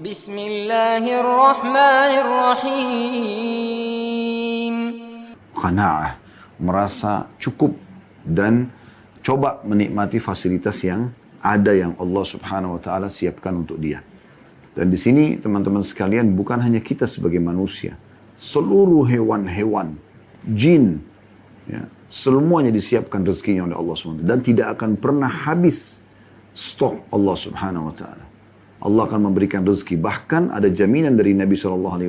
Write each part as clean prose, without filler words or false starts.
Bismillahirrahmanirrahim. Qana'ah, merasa cukup dan coba menikmati fasilitas yang ada yang Allah Subhanahu wa taala siapkan untuk dia. Dan di sini teman-teman sekalian, bukan hanya kita sebagai manusia, seluruh hewan-hewan, jin, ya, semuanya disiapkan rezekinya oleh Allah SWT dan tidak akan pernah habis stok Allah Subhanahu wa taala. Allah akan memberikan rezeki. Bahkan ada jaminan dari Nabi SAW,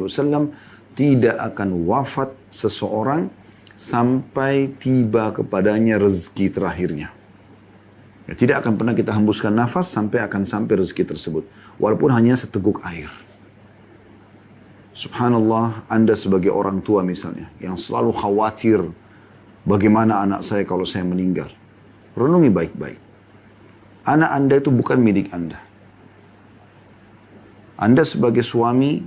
tidak akan wafat seseorang sampai tiba kepadanya rezeki terakhirnya. Ya, tidak akan pernah kita hembuskan nafas sampai rezeki tersebut. Walaupun hanya seteguk air. Subhanallah, Anda sebagai orang tua misalnya, yang selalu khawatir bagaimana anak saya kalau saya meninggal. Renungi baik-baik. Anak Anda itu bukan milik Anda. Anda sebagai suami,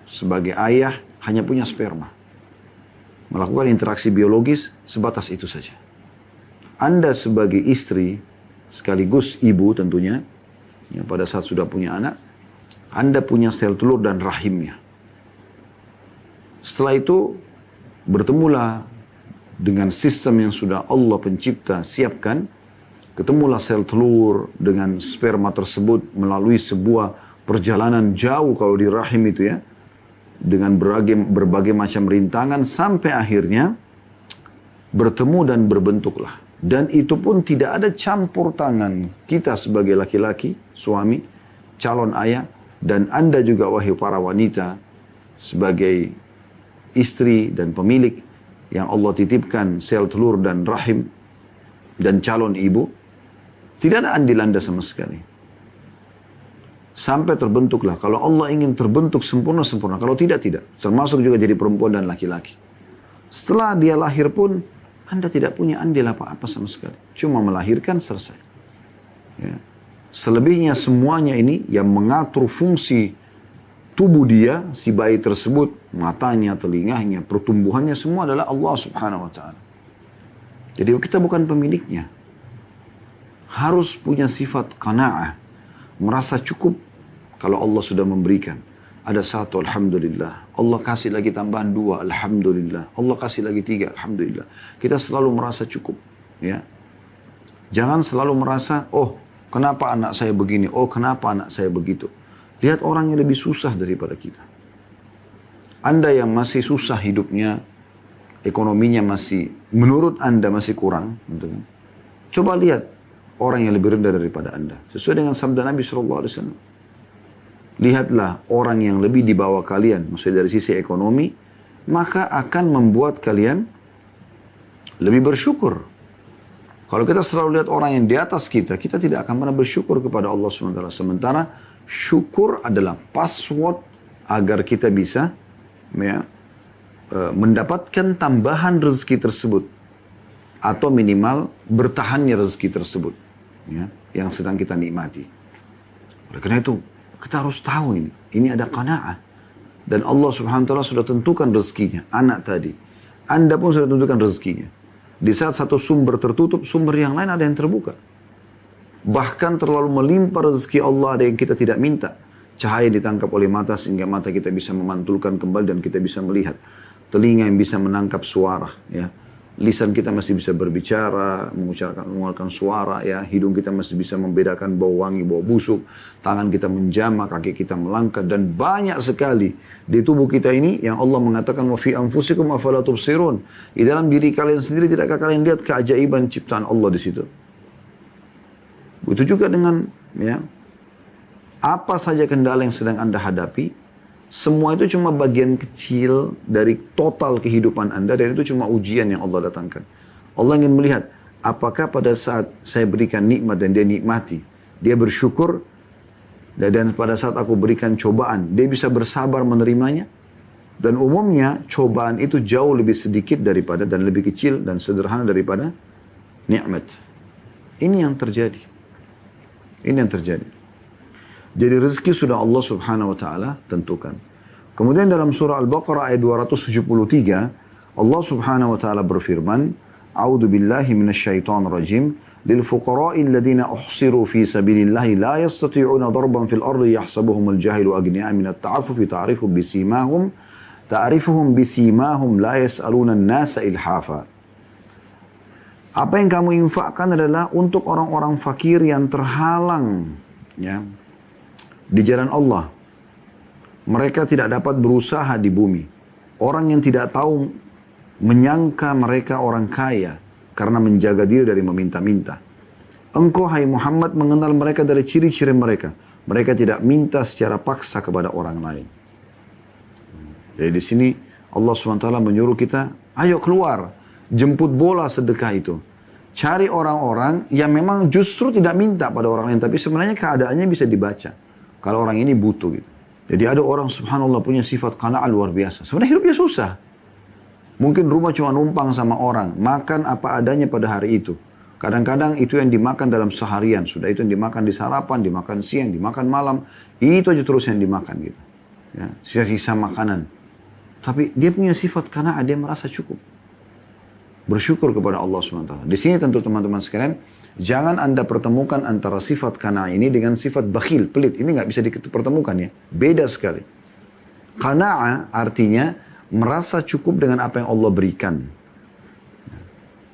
sebagai ayah, hanya punya sperma. Melakukan interaksi biologis sebatas itu saja. Anda sebagai istri, sekaligus ibu tentunya, ya, pada saat sudah punya anak, Anda punya sel telur dan rahimnya. Setelah itu, bertemulah dengan sistem yang sudah Allah pencipta siapkan, ketemulah sel telur dengan sperma tersebut melalui sebuah perjalanan jauh kalau di rahim itu ya, dengan berbagai macam rintangan sampai akhirnya bertemu dan berbentuklah. Dan itu pun tidak ada campur tangan kita sebagai laki-laki, suami, calon ayah, dan Anda juga wahai para wanita sebagai istri dan pemilik yang Allah titipkan sel telur dan rahim dan calon ibu, tidak ada andil Anda sama sekali. Sampai terbentuklah. Kalau Allah ingin terbentuk sempurna. Kalau tidak. Termasuk juga jadi perempuan dan laki-laki. Setelah dia lahir pun, Anda tidak punya andil apa-apa sama sekali. Cuma melahirkan, selesai. Ya. Selebihnya semuanya ini yang mengatur fungsi tubuh dia, si bayi tersebut, matanya, telinganya, pertumbuhannya, semua adalah Allah Subhanahu wa ta'ala. Jadi kita bukan pemiliknya. Harus punya sifat qana'ah. Merasa cukup kalau Allah sudah memberikan. Ada satu, alhamdulillah. Allah kasih lagi tambahan dua, alhamdulillah. Allah kasih lagi tiga, alhamdulillah. Kita selalu merasa cukup. Ya. Jangan selalu merasa, oh kenapa anak saya begini, oh kenapa anak saya begitu. Lihat orang yang lebih susah daripada kita. Anda yang masih susah hidupnya, ekonominya masih, menurut Anda masih kurang. Gitu kan? Coba lihat orang yang lebih rendah daripada Anda. Sesuai dengan sabda Nabi SAW. Lihatlah orang yang lebih di bawah kalian, maksudnya dari sisi ekonomi, maka akan membuat kalian lebih bersyukur. Kalau kita selalu lihat orang yang di atas kita, kita tidak akan pernah bersyukur kepada Allah SWT. Sementara syukur adalah password agar kita bisa ya, mendapatkan tambahan rezeki tersebut. Atau minimal bertahannya rezeki tersebut. Ya, yang sedang kita nikmati. Oleh karena itu, kita harus tahu ini. Ini ada qana'ah. Dan Allah Subhanahu wa ta'ala sudah tentukan rezekinya. Anak tadi. Anda pun sudah tentukan rezekinya. Di saat satu sumber tertutup, sumber yang lain ada yang terbuka. Bahkan terlalu melimpah rezeki Allah ada yang kita tidak minta. Cahaya ditangkap oleh mata sehingga mata kita bisa memantulkan kembali dan kita bisa melihat. Telinga yang bisa menangkap suara. Ya. Lisan kita masih bisa berbicara, mengeluarkan suara, ya. Hidung kita masih bisa membedakan bau wangi, bau busuk. Tangan kita menjamah, kaki kita melangkah. Dan banyak sekali di tubuh kita ini yang Allah mengatakan, wa fi anfusikum afala tubsirun. Di dalam diri kalian sendiri tidakkah kalian lihat keajaiban ciptaan Allah di situ? Begitu juga dengan ya, apa saja kendala yang sedang Anda hadapi. Semua itu cuma bagian kecil dari total kehidupan Anda dan itu cuma ujian yang Allah datangkan. Allah ingin melihat apakah pada saat saya berikan nikmat dan dia nikmati, dia bersyukur, dan pada saat aku berikan cobaan, dia bisa bersabar menerimanya. Dan umumnya cobaan itu jauh lebih sedikit daripada dan lebih kecil dan sederhana daripada nikmat. Ini yang terjadi. Ini yang terjadi. Jadi rezeki sudah Allah Subhanahu wa ta'ala tentukan. Kemudian dalam surah Al-Baqarah ayat 273, Allah Subhanahu wa ta'ala berfirman, A'udzu billahi minasyaitonir rajim, lil fuqara'i alladziina uhsiru fi sabilillahi la yastati'una darban fil ardi yahsabuhumul jahilu aghniya'a min at-ta'affufi ta'rifuhum bisimahum la yas'aluna an-nasa ilhafa. Apa yang kamu infakkan adalah untuk orang-orang fakir yang terhalang ya di jalan Allah. Mereka tidak dapat berusaha di bumi. Orang yang tidak tahu menyangka mereka orang kaya karena menjaga diri dari meminta-minta. Engkau hai Muhammad mengenal mereka dari ciri-ciri mereka. Mereka tidak minta secara paksa kepada orang lain. Jadi di sini Allah SWT menyuruh kita, ayo keluar, jemput bola sedekah itu. Cari orang-orang yang memang justru tidak minta pada orang lain, tapi sebenarnya keadaannya bisa dibaca. Kalau orang ini butuh gitu. Jadi ada orang subhanallah punya sifat qanaah luar biasa. Sebenarnya hidupnya susah. Mungkin rumah cuma numpang sama orang, makan apa adanya pada hari itu. Kadang-kadang itu yang dimakan dalam seharian, sudah itu yang dimakan di sarapan, dimakan siang, dimakan malam, itu aja terus yang dimakan gitu. Ya, sisa-sisa makanan. Tapi dia punya sifat qanaah, dia merasa cukup. Bersyukur kepada Allah SWT. Di sini tentu teman-teman sekalian, jangan Anda pertemukan antara sifat qanaah ini dengan sifat bakhil, pelit. Ini nggak bisa dipertemukan ya. Beda sekali. Qanaah artinya merasa cukup dengan apa yang Allah berikan.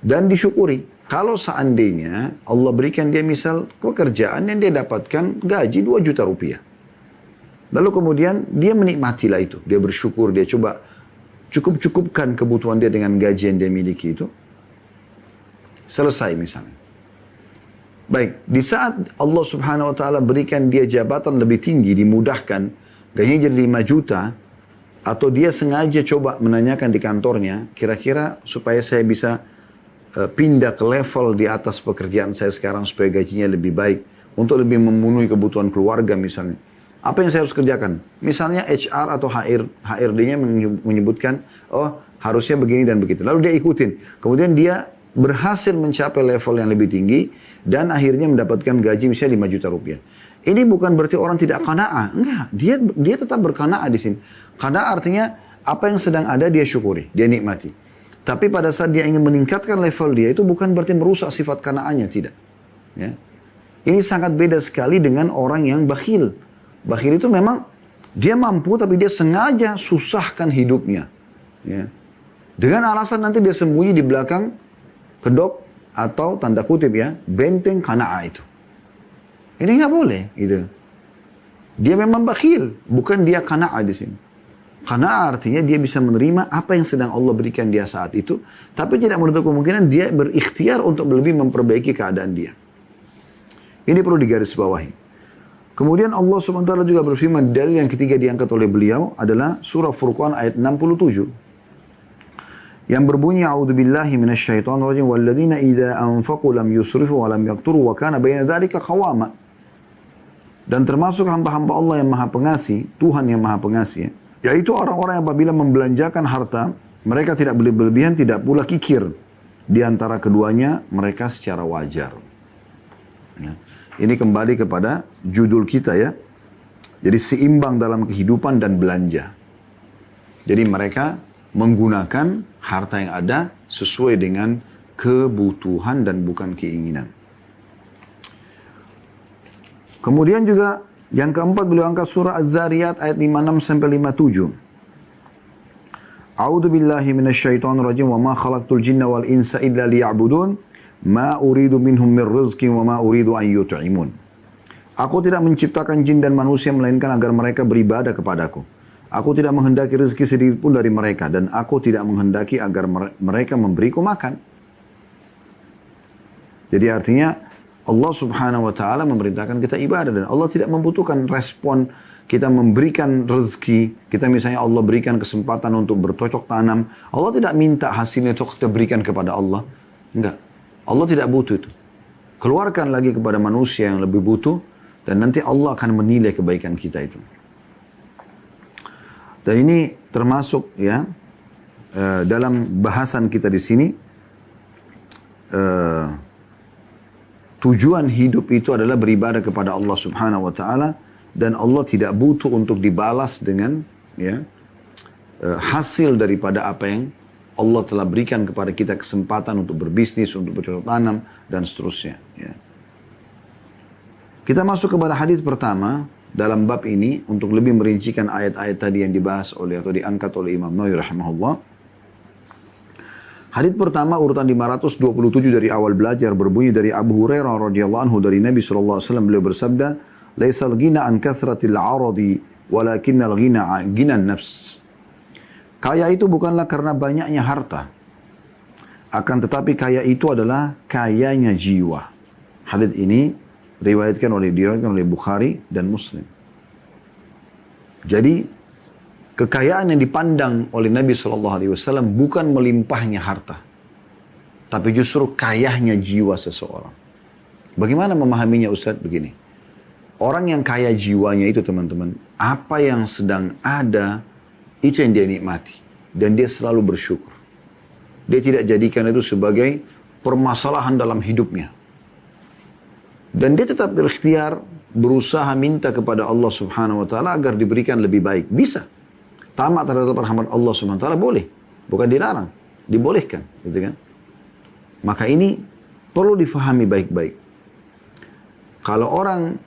Dan disyukuri. Kalau seandainya Allah berikan dia misal pekerjaan yang dia dapatkan gaji 2 juta rupiah. Lalu kemudian dia menikmatilah itu. Dia bersyukur, dia coba cukup-cukupkan kebutuhan dia dengan gaji yang dia miliki itu. Selesai misalnya. Baik, di saat Allah Subhanahu wa taala berikan dia jabatan lebih tinggi, dimudahkan, gajinya jadi 5 juta, atau dia sengaja coba menanyakan di kantornya, kira-kira supaya saya bisa pindah ke level di atas pekerjaan saya sekarang supaya gajinya lebih baik, untuk lebih memenuhi kebutuhan keluarga misalnya. Apa yang saya harus kerjakan? Misalnya HR atau HRD-nya menyebutkan, oh harusnya begini dan begitu. Lalu dia ikutin. Kemudian dia berhasil mencapai level yang lebih tinggi dan akhirnya mendapatkan gaji misalnya 5 juta rupiah. Ini bukan berarti orang tidak qanaah. Enggak, dia tetap berqanaah di sini. Qanaah artinya apa yang sedang ada dia syukuri, dia nikmati. Tapi pada saat dia ingin meningkatkan level dia itu bukan berarti merusak sifat qanaahnya, tidak. Ya. Ini sangat beda sekali dengan orang yang bakhil. Bakhil itu memang dia mampu tapi dia sengaja susahkan hidupnya. Ya. Dengan alasan nanti dia sembunyi di belakang kedok atau tanda kutip ya, benteng qanaah itu. Ini nggak boleh gitu. Dia memang bakhil, bukan dia qanaah di sini. Qanaah artinya dia bisa menerima apa yang sedang Allah berikan dia saat itu, tapi tidak menutup kemungkinan dia berikhtiar untuk lebih memperbaiki keadaan dia. Ini perlu digarisbawahi. Kemudian Allah SWT juga berfirman, dalil yang ketiga diangkat oleh beliau adalah surah Furqan ayat 67. Yang berbunyi, A'udzubillahi minasyaitonirrajim, walladzina idza anfaqu lam yusrifu wa lam yaqturu wa kana baina dzalika qawama. Dan termasuk hamba-hamba Allah yang Maha Pengasih, Tuhan yang Maha Pengasih, yaitu orang-orang yang apabila membelanjakan harta, mereka tidak berlebihan, tidak pula kikir. Di antara keduanya, mereka secara wajar. Ya. Ini kembali kepada judul kita ya. Jadi seimbang dalam kehidupan dan belanja. Jadi mereka menggunakan harta yang ada sesuai dengan kebutuhan dan bukan keinginan. Kemudian juga yang keempat beliau angkat surah Az-Zariyat ayat 56 sampai 57. A'udzu billahi minasyaitonir rajim wa ma khalaqtul jinna wal insa illa liya'budun. Ma uridu minhum min rizqin wa ma uridu an yut'imun. Aku tidak menciptakan jin dan manusia melainkan agar mereka beribadah kepadaku. Aku tidak menghendaki rezeki sedikit pun dari mereka dan aku tidak menghendaki agar mereka memberiku makan. Jadi artinya Allah Subhanahu wa taala memerintahkan kita ibadah dan Allah tidak membutuhkan respon kita memberikan rezeki. Kita misalnya Allah berikan kesempatan untuk bercocok tanam, Allah tidak minta hasilnya itu kita berikan kepada Allah. Enggak. Allah tidak butuh itu. Keluarkan lagi kepada manusia yang lebih butuh dan nanti Allah akan menilai kebaikan kita itu. Dan ini termasuk ya dalam bahasan kita di sini tujuan hidup itu adalah beribadah kepada Allah Subhanahu wa taala dan Allah tidak butuh untuk dibalas dengan ya hasil daripada apa yang Allah telah berikan kepada kita kesempatan untuk berbisnis, untuk bercocok tanam, dan seterusnya. Kita masuk kepada hadis pertama dalam bab ini untuk lebih merincikan ayat-ayat tadi yang dibahas oleh atau diangkat oleh Imam Nawawi rahimahullah. Hadis pertama urutan 527 dari awal belajar berbunyi dari Abu Hurairah radhiyallahu anhu dari Nabi sallallahu alaihi wasallam, beliau bersabda, "Laisal ghina an kathratil 'aradi, walakinnal ghina 'an ghinan nafs." Kaya itu bukanlah karena banyaknya harta, akan tetapi kaya itu adalah kayanya jiwa. Hadis ini diriwayatkan oleh Bukhari dan Muslim. Jadi kekayaan yang dipandang oleh Nabi SAW bukan melimpahnya harta, tapi justru kayanya jiwa seseorang. Bagaimana memahaminya Ustaz? Begini, orang yang kaya jiwanya itu teman-teman, apa yang sedang ada itu yang dia nikmati dan dia selalu bersyukur. Dia tidak jadikan itu sebagai permasalahan dalam hidupnya. Dan dia tetap berikhtiar, berusaha minta kepada Allah Subhanahu wa taala agar diberikan lebih baik. Bisa. Tamak terhadap rahmat Allah Subhanahu wa taala boleh, bukan dilarang, dibolehkan, gitu kan? Maka ini perlu difahami baik-baik. Kalau orang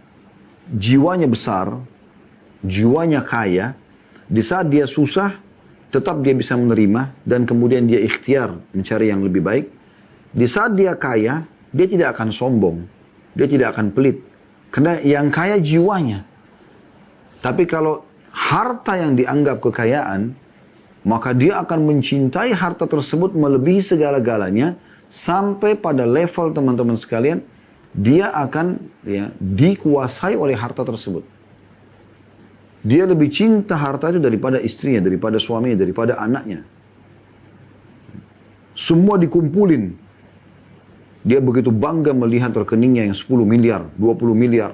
jiwanya besar, jiwanya kaya, di saat dia susah, tetap dia bisa menerima dan kemudian dia ikhtiar mencari yang lebih baik. Di saat dia kaya, dia tidak akan sombong. Dia tidak akan pelit. Karena yang kaya jiwanya. Tapi kalau harta yang dianggap kekayaan, maka dia akan mencintai harta tersebut melebihi segala-galanya. Sampai pada level teman-teman sekalian, dia akan dikuasai oleh harta tersebut. Dia lebih cinta harta itu daripada istrinya, daripada suaminya, daripada anaknya. Semua dikumpulin. Dia begitu bangga melihat rekeningnya yang 10 miliar, 20 miliar.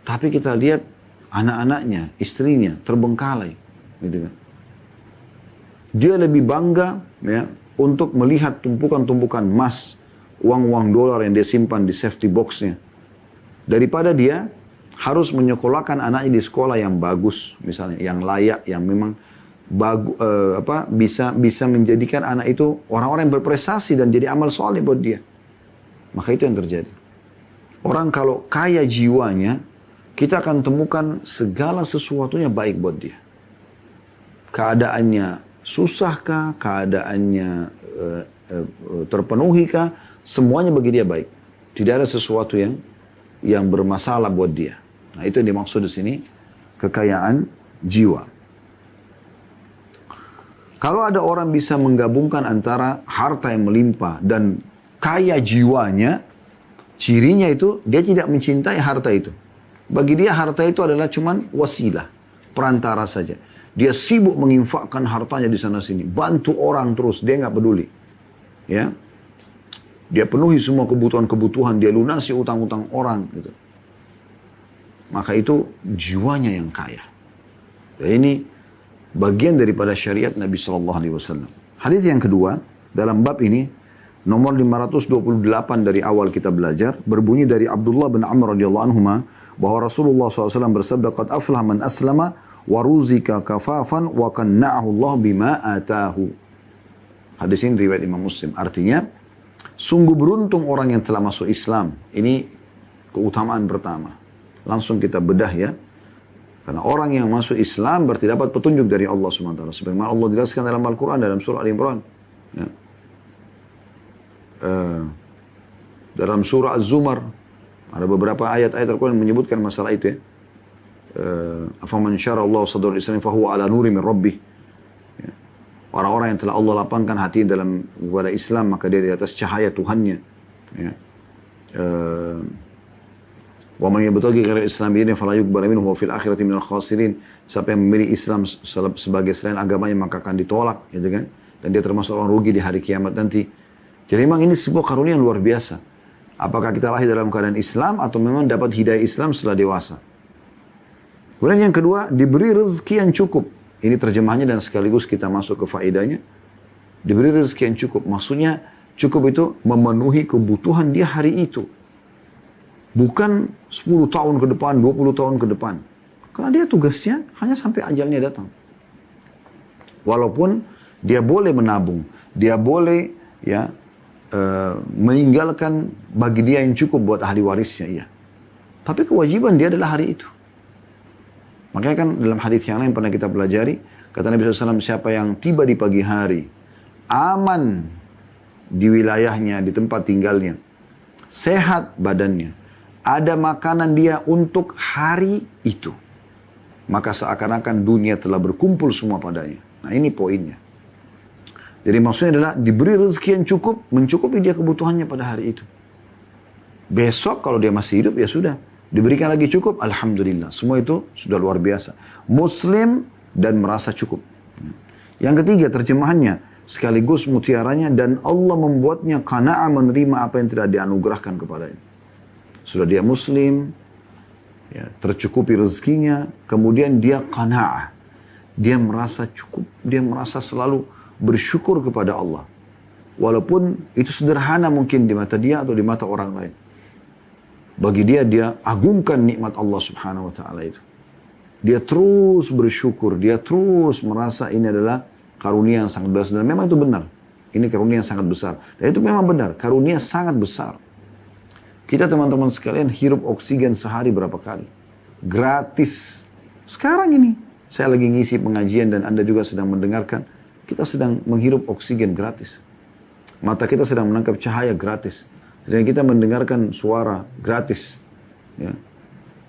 Tapi kita lihat anak-anaknya, istrinya terbengkalai. Gitu kan. Dia lebih bangga untuk melihat tumpukan-tumpukan emas, uang-uang dolar yang dia simpan di safety boxnya. Daripada dia harus menyekolahkan anaknya di sekolah yang bagus, misalnya, yang layak, yang memang bisa menjadikan anak itu orang-orang yang berprestasi dan jadi amal soleh buat dia. Maka itu yang terjadi. Orang kalau kaya jiwanya, kita akan temukan segala sesuatunya baik buat dia. Keadaannya susahkah, keadaannya terpenuhikah, semuanya bagi dia baik. Tidak ada sesuatu yang bermasalah buat dia. Nah, itu yang dimaksud di sini kekayaan jiwa. Kalau ada orang bisa menggabungkan antara harta yang melimpah dan kaya jiwanya, cirinya itu dia tidak mencintai harta itu. Bagi dia harta itu adalah cuman wasilah, perantara saja. Dia sibuk menginfakkan hartanya di sana sini, bantu orang terus, dia nggak peduli. Ya, dia penuhi semua kebutuhan-kebutuhan, dia lunasi utang-utang orang, gitu. Maka itu jiwanya yang kaya. Dan ini bagian daripada syariat Nabi Sallallahu Alaihi Wasallam. Hadis yang kedua dalam bab ini nomor 528 dari awal kita belajar berbunyi dari Abdullah bin Amr radhiyallahu anhuma bahwa Rasulullah SAW bersabda, "Qad aflah man aslama wa ruzika kafafan wa qanna'ahu Allah bima atahu." Hadis ini riwayat Imam Muslim. Artinya, sungguh beruntung orang yang telah masuk Islam. Ini keutamaan pertama. Langsung kita bedah ya. Karena orang yang masuk Islam berarti dapat petunjuk dari Allah SWT. Sebagaimana Allah jelaskan dalam Al-Quran, dalam surah Al-Imran. Ya. Dalam surah Az-Zumar, ada beberapa ayat-ayat Al-Quran yang menyebutkan masalah itu ya. Afaman syara Allah sadrul Islam fahuwa ala nuri min rabbih. Ya. Orang-orang yang telah Allah lapangkan hati dalam kepada Islam, maka dia di atas cahaya Tuhannya. Ya. Wa man yabtaghi ghairal Islam dinan fala yuqbal minhu wa fil akhirati minal khasirin. Siapa yang memilih Islam sebagai selain agamanya maka akan ditolak, gitu kan? Dan dia termasuk orang rugi di hari kiamat nanti. Jadi memang ini sebuah karunia yang luar biasa. Apakah kita lahir dalam keadaan Islam atau memang dapat hidayah Islam setelah dewasa? Kemudian yang kedua, diberi rezeki yang cukup. Ini terjemahnya dan sekaligus kita masuk ke faedahnya. Diberi rezeki yang cukup. Maksudnya cukup itu memenuhi kebutuhan dia hari itu. Bukan 10 tahun ke depan, 20 tahun ke depan. Karena dia tugasnya hanya sampai ajalnya datang. Walaupun dia boleh menabung, dia boleh meninggalkan bagi dia yang cukup buat ahli warisnya. Ya. Tapi kewajiban dia adalah hari itu. Makanya kan dalam hadis yang lain pernah kita pelajari, kata Nabi SAW, siapa yang tiba di pagi hari, aman di wilayahnya, di tempat tinggalnya, sehat badannya, ada makanan dia untuk hari itu, maka seakan-akan dunia telah berkumpul semua padanya. Nah ini poinnya. Jadi maksudnya adalah diberi rezeki yang cukup, mencukupi dia kebutuhannya pada hari itu. Besok kalau dia masih hidup ya sudah, diberikan lagi cukup, alhamdulillah. Semua itu sudah luar biasa. Muslim dan merasa cukup. Yang ketiga terjemahannya, sekaligus mutiaranya, dan Allah membuatnya qana'a, menerima apa yang tidak dianugerahkan kepadanya. Sudah dia muslim, ya, tercukupi rezekinya, kemudian dia qana'a. Dia merasa cukup, dia merasa selalu bersyukur kepada Allah. Walaupun itu sederhana mungkin di mata dia atau di mata orang lain. Bagi dia, dia agungkan nikmat Allah subhanahu wa ta'ala itu. Dia terus bersyukur, dia terus merasa ini adalah karunia yang sangat besar. Dan memang itu benar. Ini karunia yang sangat besar. Dan itu memang benar, karunia sangat besar. Kita teman-teman sekalian hirup oksigen sehari berapa kali? Gratis. Sekarang ini, saya lagi ngisi pengajian dan Anda juga sedang mendengarkan. Kita sedang menghirup oksigen gratis. Mata kita sedang menangkap cahaya gratis. Dan kita mendengarkan suara gratis. Ya.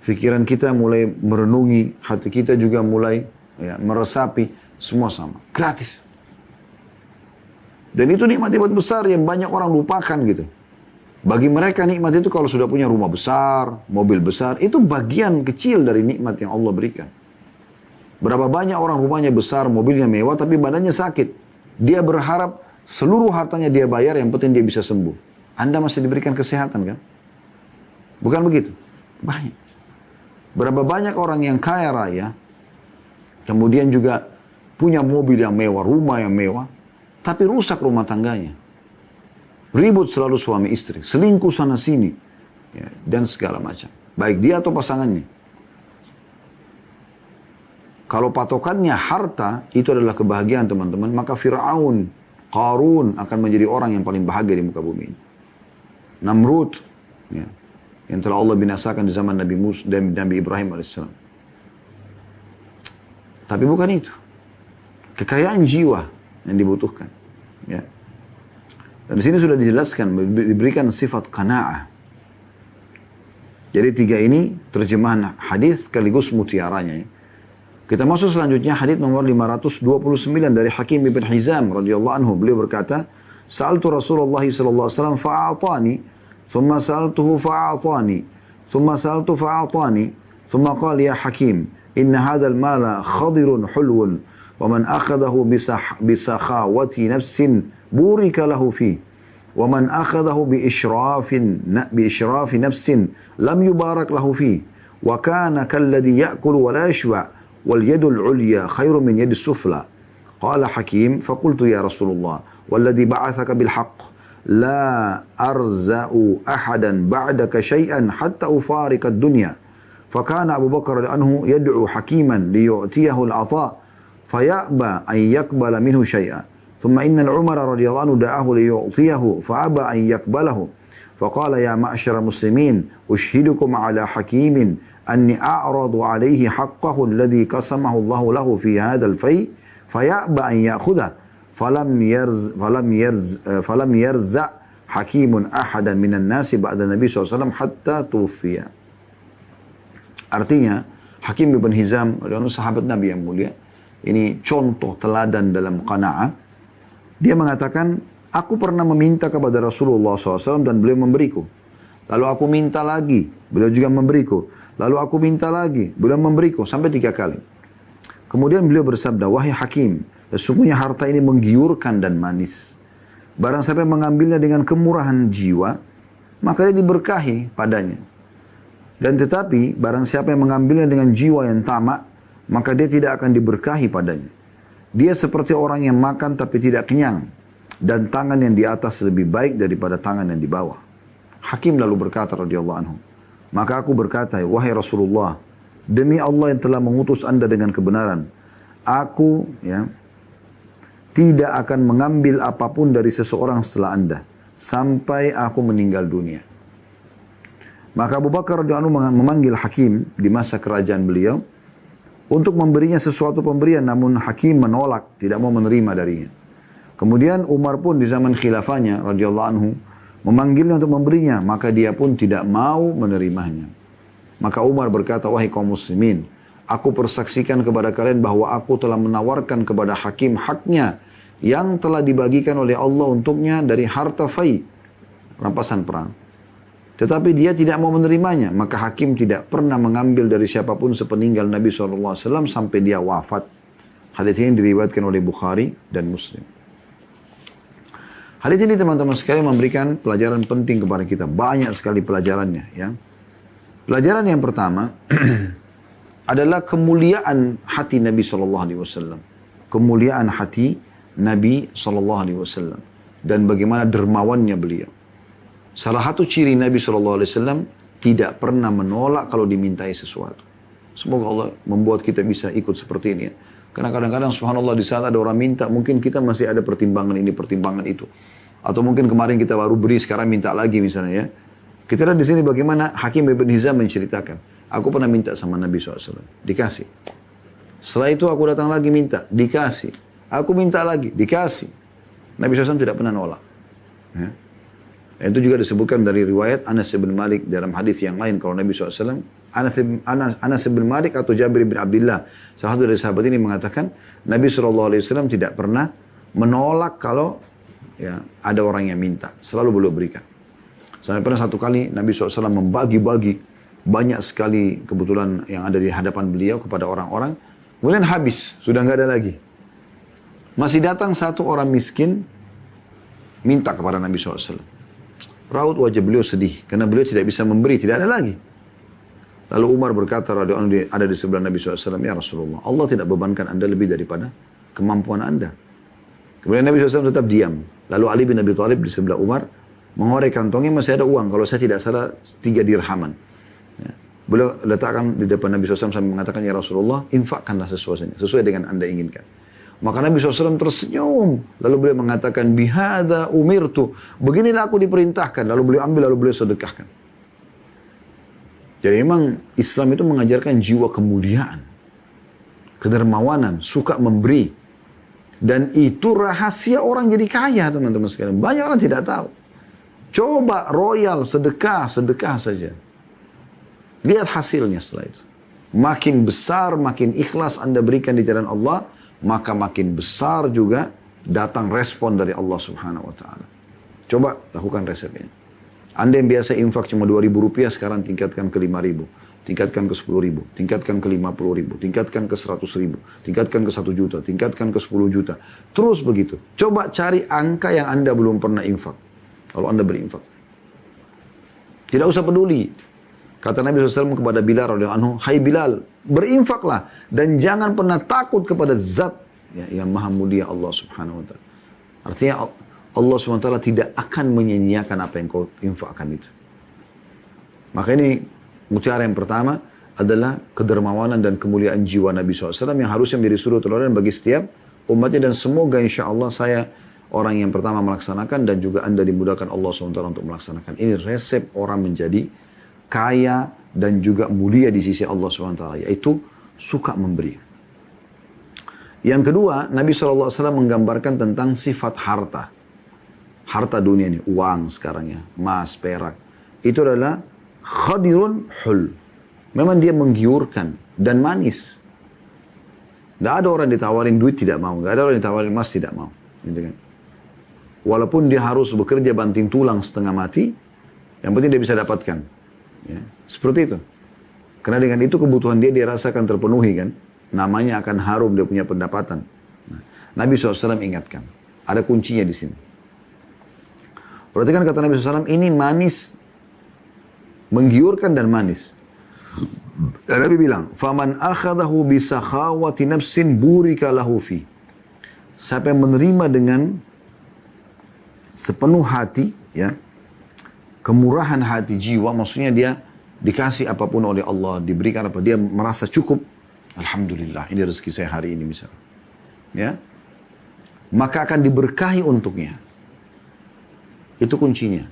Pikiran kita mulai merenungi, hati kita juga mulai meresapi, semua sama. Gratis. Dan itu nikmat-nikmat besar yang banyak orang lupakan gitu. Bagi mereka nikmat itu kalau sudah punya rumah besar, mobil besar, itu bagian kecil dari nikmat yang Allah berikan. Berapa banyak orang rumahnya besar, mobilnya mewah, tapi badannya sakit. Dia berharap seluruh hartanya dia bayar, yang penting dia bisa sembuh. Anda masih diberikan kesehatan kan? Bukan begitu? Banyak. Berapa banyak orang yang kaya raya, kemudian juga punya mobil yang mewah, rumah yang mewah, tapi rusak rumah tangganya. Ribut selalu suami istri, selingkuh sana sini, ya, dan segala macam. Baik dia atau pasangannya. Kalau patokannya harta, itu adalah kebahagiaan teman-teman, maka Fir'aun, Qarun akan menjadi orang yang paling bahagia di muka bumi ini. Namrud, ya, yang telah Allah binasakan di zaman Nabi Musa dan Nabi Ibrahim AS. Tapi bukan itu. Kekayaan jiwa yang dibutuhkan. Ya. Dan di sini sudah dijelaskan, diberikan sifat qana'ah. Jadi tiga ini terjemahan hadis sekaligus mutiaranya. Ya. Kita masuk selanjutnya hadis nomor 529 dari Hakim ibn Hizam radhiyallahu anhu. Beliau berkata, "Sa'altu Rasulullah sallallahu alaihi wasallam fa'atani, thumma sa'altuhu fa'atani, thumma sa'altu fa'atani, thumma qala ya Hakim, inna hadzal mala khadirun hulwun, wa man akhadahu bisakhawati nafsin burika lahu fi, wa man akhadahu biishrafi nafsin lam yubarak lahu fi, wa kana kalladhi ya'kulu wa la yashba'. واليد العليا خير من يد السفلى." قال حكيم فقلت يا رسول الله والذي بعثك بالحق لا أرزأ أحدا بعدك شيئا حتى أفارق الدنيا. فكان أبو بكر عنه يدعو حكيما ليعطيه العطاء فيأبى أن يقبل منه شيئا. ثم إن العمر رضي الله عنه دعاه ليعطيه فأبى أن يقبله. فقال يا معشر المسلمين أشهدكم على حكيم أني أعرض عليه حقه الذي قسمه الله له في هذا الفيء فيأبى أن يأخذه. فلم يرزع حكيم أحدا من الناس بعد النبي SAW حتى توفي. Artinya, Hakim ibn Hizam, sahabat Nabi yang mulia, ini contoh teladan dalam qana'ah. Dia mengatakan, aku pernah meminta kepada Rasulullah SAW dan beliau memberiku. Lalu aku minta lagi, beliau juga memberiku. Lalu aku minta lagi, beliau memberiku. Sampai 3 kali. Kemudian beliau bersabda, wahai Hakim, sesungguhnya harta ini menggiurkan dan manis. Barang siapa yang mengambilnya dengan kemurahan jiwa, maka dia diberkahi padanya. Dan tetapi, barang siapa yang mengambilnya dengan jiwa yang tamak, maka dia tidak akan diberkahi padanya. Dia seperti orang yang makan tapi tidak kenyang. Dan tangan yang di atas lebih baik daripada tangan yang di bawah. Hakim lalu berkata radhiyallahu anhu, maka aku berkata, wahai Rasulullah, demi Allah yang telah mengutus anda dengan kebenaran, aku tidak akan mengambil apapun dari seseorang setelah anda, sampai aku meninggal dunia. Maka Abu Bakar radhiyallahu anhu memanggil Hakim di masa kerajaan beliau untuk memberinya sesuatu pemberian, namun Hakim menolak, tidak mau menerima darinya. Kemudian Umar pun di zaman khilafahnya radhiyallahu anhu memanggilnya untuk memberinya, maka dia pun tidak mau menerimanya. Maka Umar berkata, wahai kaum muslimin, aku persaksikan kepada kalian bahwa aku telah menawarkan kepada Hakim haknya yang telah dibagikan oleh Allah untuknya dari harta fai, rampasan perang. Tetapi dia tidak mau menerimanya, maka Hakim tidak pernah mengambil dari siapapun sepeninggal Nabi SAW sampai dia wafat. Hadis ini diriwayatkan oleh Bukhari dan Muslim. Hadis ini teman-teman sekalian memberikan pelajaran penting kepada kita. Banyak sekali pelajarannya. Ya. Pelajaran yang pertama adalah kemuliaan hati Nabi SAW. Kemuliaan hati Nabi SAW. Dan bagaimana dermawannya beliau. Salah satu ciri Nabi SAW tidak pernah menolak kalau dimintai sesuatu. Semoga Allah membuat kita bisa ikut seperti ini. Ya. Karena kadang-kadang subhanallah di saat ada orang minta, mungkin kita masih ada pertimbangan ini, pertimbangan itu. Atau mungkin kemarin kita baru beri, sekarang minta lagi misalnya ya. Kita lihat di sini bagaimana Hakim Ibn Hizam menceritakan. Aku pernah minta sama Nabi SAW. Dikasih. Setelah itu aku datang lagi minta. Dikasih. Aku minta lagi. Dikasih. Nabi SAW tidak pernah nolak. Ya. Itu juga disebutkan dari riwayat Anas bin Malik dalam hadis yang lain. Kalau Nabi SAW, Anas bin Malik atau Jabir bin Abdullah, salah satu dari sahabat ini mengatakan, Nabi SAW tidak pernah menolak kalau ya, ada orang yang minta. Selalu beliau berikan. Sampai pernah satu kali Nabi SAW membagi-bagi banyak sekali kebetulan yang ada di hadapan beliau kepada orang-orang. Kemudian habis, sudah nggak ada lagi. Masih datang satu orang miskin minta kepada Nabi SAW. Raut wajah beliau sedih karena beliau tidak bisa memberi, tidak ada lagi. Lalu Umar berkata, ada di sebelah Nabi SAW, ya Rasulullah, Allah tidak bebankan anda lebih daripada kemampuan anda. Kemudian Nabi SAW tetap diam. Lalu Ali bin Abi Thalib di sebelah Umar mengorek kantongnya, masih ada uang, kalau saya tidak salah 3 dirhaman. Ya. Beliau letakkan di depan Nabi SAW sambil mengatakan, ya Rasulullah, infakkanlah sesuai dengan anda inginkan. Maka Nabi SAW tersenyum. Lalu beliau mengatakan, bihada umirtu. Beginilah aku diperintahkan. Lalu beliau ambil, lalu beliau sedekahkan. Jadi memang Islam itu mengajarkan jiwa kemuliaan. Kedermawanan, suka memberi. Dan itu rahasia orang jadi kaya teman-teman sekalian. Banyak orang tidak tahu. Coba royal, sedekah saja. Lihat hasilnya setelah itu. Makin besar, makin ikhlas anda berikan di jalan Allah, maka makin besar juga datang respon dari Allah Subhanahu wa Ta'ala. Coba lakukan resep ini. Anda yang biasa infak cuma Rp2.000, sekarang tingkatkan ke Rp5.000, tingkatkan ke Rp10.000, tingkatkan ke Rp50.000, tingkatkan ke Rp100.000, tingkatkan ke Rp1 juta, tingkatkan ke Rp10 juta. Terus begitu. Coba cari angka yang Anda belum pernah infak. Kalau Anda berinfak. Tidak usah peduli. Kata Nabi SAW kepada Bilal radhiyallahu anhu, hai Bilal, berinfaklah dan jangan pernah takut kepada zat yang maha mulia Allah Subhanahu wa Ta'ala. Artinya Allah Subhanahu wa Ta'ala tidak akan menyia-nyiakan apa yang kau infakkan itu. Maka ini mutiara yang pertama adalah kedermawanan dan kemuliaan jiwa Nabi SAW yang harusnya menjadi suri teladan bagi setiap umatnya, dan semoga insya Allah saya orang yang pertama melaksanakan dan juga anda dimudahkan Allah SWT untuk melaksanakan. Ini resep orang menjadi kaya dan juga mulia di sisi Allah SWT, yaitu suka memberi. Yang kedua, Nabi SAW menggambarkan tentang sifat harta. Harta dunia ini, uang sekarang ya, emas, perak. Itu adalah khadirun hul. Memang dia menggiurkan dan manis. Tidak ada orang ditawarin duit tidak mau, tidak ada orang ditawarin emas tidak mau. Gitu kan? Walaupun dia harus bekerja banting tulang setengah mati, yang penting dia bisa dapatkan. Ya, seperti itu. Karena dengan itu kebutuhan dia rasakan terpenuhi kan. Namanya akan harum dia punya pendapatan. Nah, Nabi SAW ingatkan. Ada kuncinya di sini. Perhatikan kata Nabi SAW, ini manis. Menggiurkan dan manis. Dan Nabi bilang, "Faman akhadahu bisakhawati nafsin burika lahu fi." Siapa yang menerima dengan sepenuh hati, ya, kemurahan hati jiwa, maksudnya dia dikasih apapun oleh Allah, diberikan apa, dia merasa cukup. Alhamdulillah, ini rezeki saya hari ini misalnya. Ya, maka akan diberkahi untuknya. Itu kuncinya.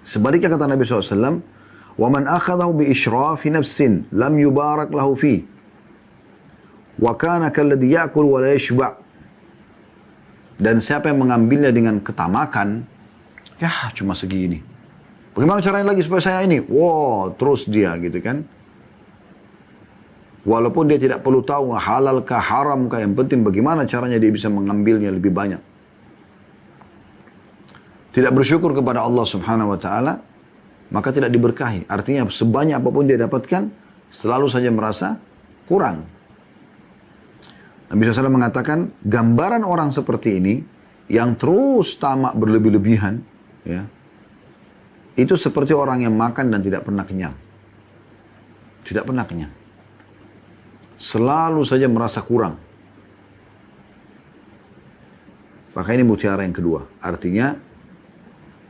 Sebaliknya kata Nabi SAW, man akhadahu bi ishrafi nafsin lam yubarak lahu fi. Wa kana kalladhi ya'kul wa la yashba'. Dan siapa yang mengambilnya dengan ketamakan, ya cuma segini. Bagaimana caranya lagi supaya saya ini? Wow, terus dia gitu kan. Walaupun dia tidak perlu tahu halal kah, haram kah, yang penting bagaimana caranya dia bisa mengambilnya lebih banyak. Tidak bersyukur kepada Allah Subhanahu wa taala, maka tidak diberkahi. Artinya sebanyak apapun dia dapatkan, selalu saja merasa kurang. Nabi SAW mengatakan, gambaran orang seperti ini, yang terus tamak berlebih-lebihan, ya, itu seperti orang yang makan dan tidak pernah kenyang. Tidak pernah kenyang. Selalu saja merasa kurang. Maka ini mutiara yang kedua. Artinya,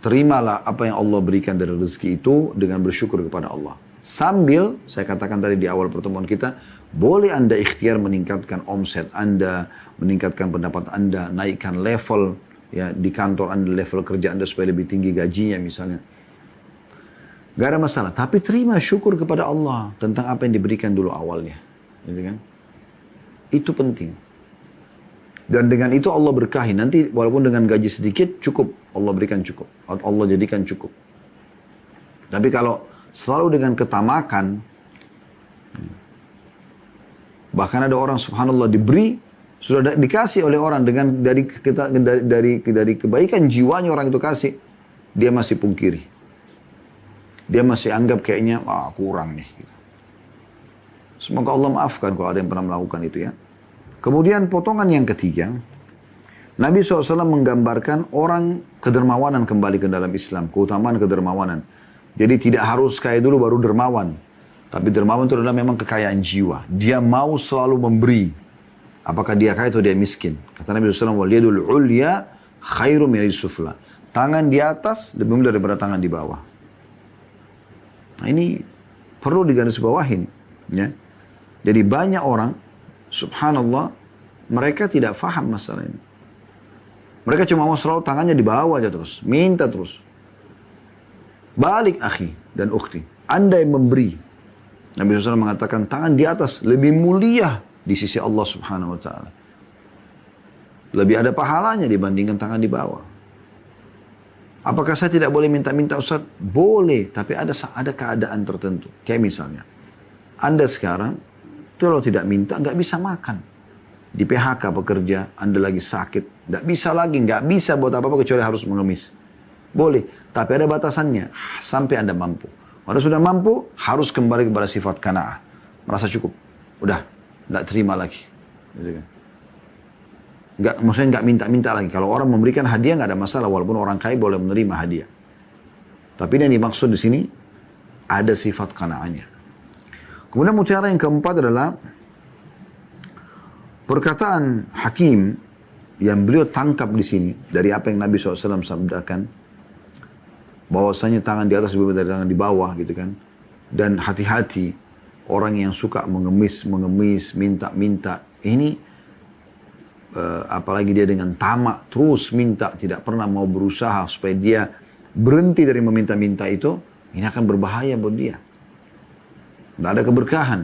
terimalah apa yang Allah berikan dari rezeki itu dengan bersyukur kepada Allah. Sambil, saya katakan tadi di awal pertemuan kita, boleh Anda ikhtiar meningkatkan omset Anda, meningkatkan pendapat Anda, naikkan level, ya, di kantor Anda, level kerja Anda supaya lebih tinggi gajinya misalnya. Gak ada masalah. Tapi terima syukur kepada Allah tentang apa yang diberikan dulu awalnya. Gitu kan? Itu penting. Dan dengan itu Allah berkahi. Nanti walaupun dengan gaji sedikit cukup. Allah berikan cukup. Allah jadikan cukup. Tapi kalau selalu dengan ketamakan, bahkan ada orang subhanallah diberi, sudah dikasih oleh orang dengan dari kebaikan jiwanya orang itu kasih, dia masih pungkiri. Dia masih anggap kayaknya kurang nih. Semoga Allah maafkan kalau ada yang pernah melakukan itu ya. Kemudian potongan yang ketiga, Nabi SAW menggambarkan orang kedermawanan kembali ke dalam Islam. Keutamaan kedermawanan. Jadi tidak harus kaya dulu baru dermawan. Tapi dermawan itu adalah memang kekayaan jiwa. Dia mau selalu memberi. Apakah dia kaya atau dia miskin. Kata Nabi SAW, وَلْيَدُ الْعُلْيَا خَيْرُ مِنَ السُّفْلَى. Tangan di atas lebih mulia daripada tangan di bawah. Nah ini perlu digarisbawahi. Ya. Jadi banyak orang, subhanallah, mereka tidak faham masalah ini. Mereka cuma mau selalu tangannya di bawah aja terus. Minta terus. Balik akhi dan ukhti. Anda yang memberi. Nabi SAW mengatakan tangan di atas lebih mulia di sisi Allah Subhanahu wa ta'ala. Lebih ada pahalanya dibandingkan tangan di bawah. Apakah saya tidak boleh minta-minta Ustaz? Boleh, tapi ada keadaan tertentu. Kayak misalnya, Anda sekarang kalau tidak minta nggak bisa makan. Di PHK pekerja, Anda lagi sakit, nggak bisa buat apa-apa kecuali harus mengemis. Boleh, tapi ada batasannya sampai Anda mampu. Kalau sudah mampu, harus kembali kepada sifat qanaah. Merasa cukup. Udah, nggak terima lagi. Gitu kan. Maksudnya nggak minta-minta lagi. Kalau orang memberikan hadiah nggak ada masalah, walaupun orang kaya boleh menerima hadiah. Tapi yang dimaksud di sini ada sifat qanaahnya. Kemudian mutiara yang keempat adalah perkataan Hakim yang beliau tangkap di sini dari apa yang Nabi SAW sabdakan, bahwasanya tangan di atas lebih dari tangan di bawah gitu kan. Dan hati-hati orang yang suka mengemis, minta-minta. Ini apalagi dia dengan tamak terus minta, tidak pernah mau berusaha supaya dia berhenti dari meminta-minta itu, ini akan berbahaya buat dia. Tidak ada keberkahan.